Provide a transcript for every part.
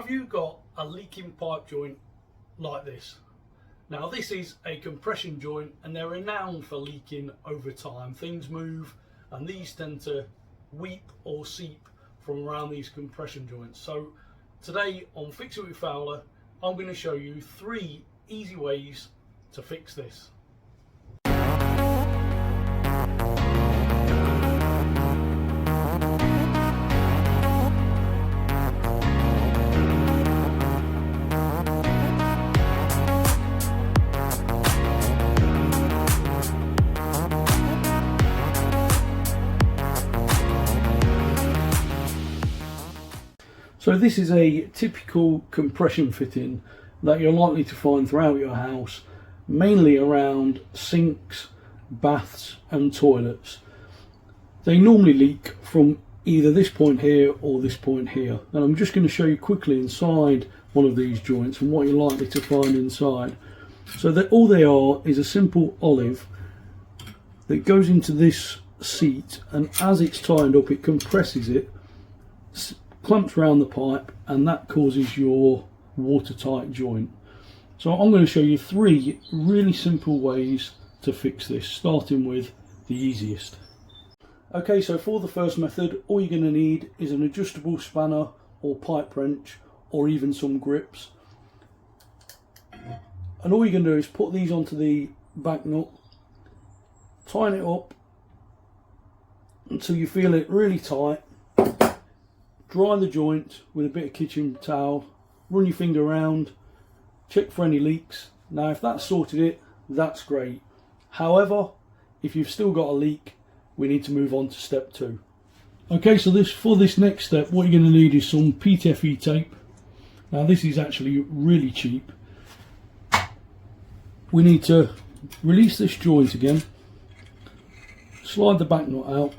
Have you got a leaking pipe joint like this? Now this is a compression joint and they're renowned for leaking over time. Things move and these tend to weep or seep from around these compression joints. So today on Fix It with Fowler, I'm going to show you 3 easy ways to fix this. So this is a typical compression fitting that you're likely to find throughout your house, mainly around sinks, baths and toilets. They normally leak from either this point here or this point here, and I'm just going to show you quickly inside one of these joints and what you're likely to find inside. So that all they are is a simple olive that goes into this seat, and as it's tightened up it compresses it, clamps around the pipe, and that causes your watertight joint. So I'm going to show you 3 really simple ways to fix this, starting with the easiest. Okay, so for the first method, all you're going to need is an adjustable spanner or pipe wrench or even some grips. And all you're going to do is put these onto the back nut, tighten it up until you feel it really tight. Dry the joint with a bit of kitchen towel, run your finger around, check for any leaks. Now if that's sorted it, that's great. However, if you've still got a leak, we need to move on to step 2. Okay, so for this next step, what you're going to need is some PTFE tape. Now this is actually really cheap. We need to release this joint again, slide the back nut out,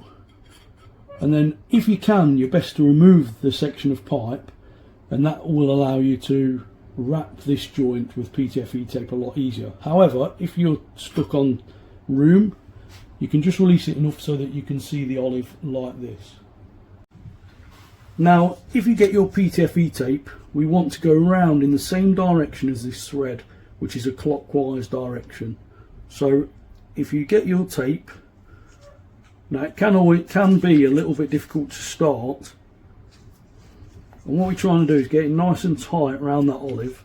and then if you can, you're best to remove the section of pipe, and that will allow you to wrap this joint with PTFE tape a lot easier. However, if you're stuck on room, you can just release it enough so that you can see the olive like this. Now if you get your PTFE tape, we want to go round in the same direction as this thread, which is a clockwise direction. So if you get your tape, now it can be a little bit difficult to start, and what we're trying to do is get it nice and tight around that olive.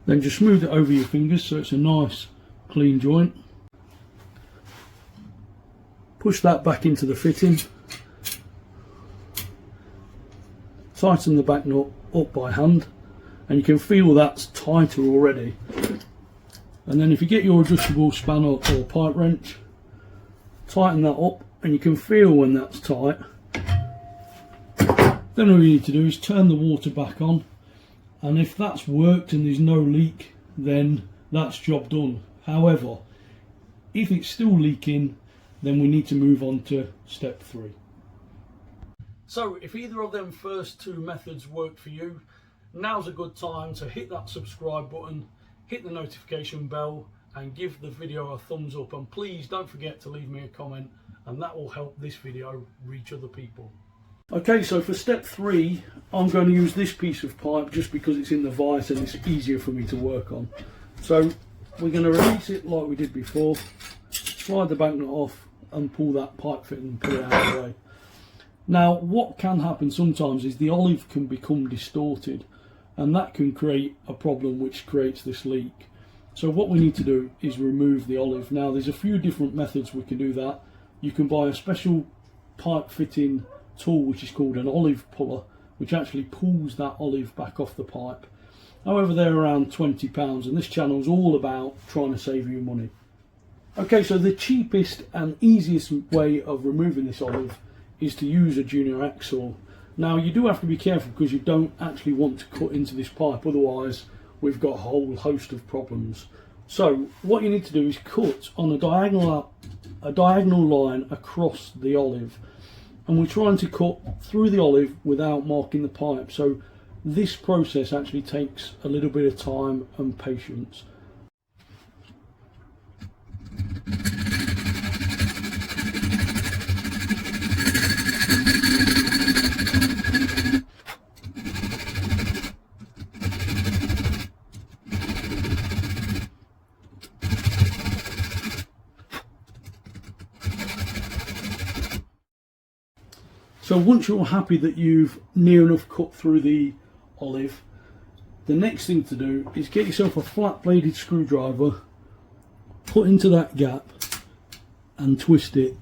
Then just smooth it over your fingers so it's a nice clean joint. Push that back into the fitting. Tighten the back nut up by hand, and you can feel that's tighter already. And then if you get your adjustable spanner or pipe wrench, tighten that up, and you can feel when that's tight. Then all you need to do is turn the water back on. And if that's worked and there's no leak, then that's job done. However, if it's still leaking, then we need to move on to step 3. So if either of them first 2 methods worked for you, now's a good time to hit that subscribe button, hit the notification bell and give the video a thumbs up, and please don't forget to leave me a comment, and that will help this video reach other people. Okay, so for step 3, I'm going to use this piece of pipe just because it's in the vise and it's easier for me to work on. So we're going to release it like we did before, slide the back nut off and pull that pipe fit and put it out of the way. Now what can happen sometimes is the olive can become distorted, and that can create a problem which creates this leak. So what we need to do is remove the olive. Now there's a few different methods we can do that. You can buy a special pipe fitting tool which is called an olive puller, which actually pulls that olive back off the pipe. However, they're around £20, and this channel is all about trying to save you money. Okay, so the cheapest and easiest way of removing this olive is to use a junior hacksaw. Now you do have to be careful because you don't actually want to cut into this pipe, otherwise we've got a whole host of problems. So what you need to do is cut on a diagonal a diagonal line across the olive, and we're trying to cut through the olive without marking the pipe. So this process actually takes a little bit of time and patience. So once you're happy that you've near enough cut through the olive, the next thing to do is get yourself a flat bladed screwdriver, put into that gap and twist it.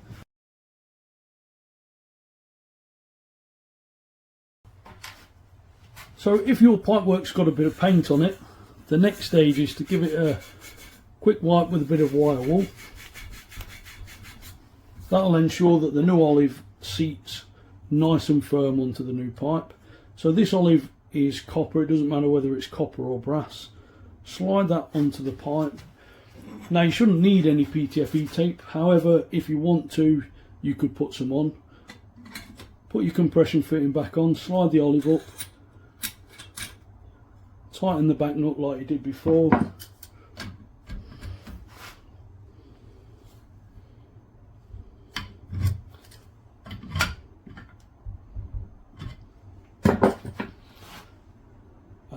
So if your pipework's got a bit of paint on it, the next stage is to give it a quick wipe with a bit of wire wool. That'll ensure that the new olive seats nice and firm onto the new pipe. So this olive is copper, it doesn't matter whether it's copper or brass. Slide that onto the pipe. Now you shouldn't need any PTFE tape, however if you want to you could put some on. Put your compression fitting back on, slide the olive up, tighten the back nut like you did before.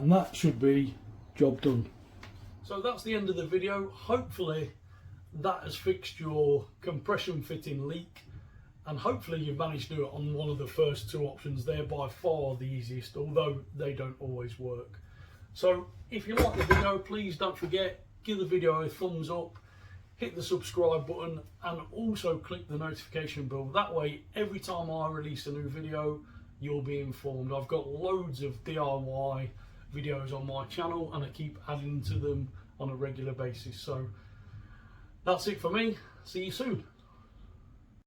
And that should be job done. So that's the end of the video. Hopefully that has fixed your compression fitting leak, and hopefully you've managed to do it on one of the first two options. They're by far the easiest, although they don't always work. So if you like the video, please don't forget, give the video a thumbs up, hit the subscribe button, and also click the notification bell. That way every time I release a new video you'll be informed. I've got loads of DIY videos on my channel and I keep adding to them on a regular basis. So that's it for me. See you soon.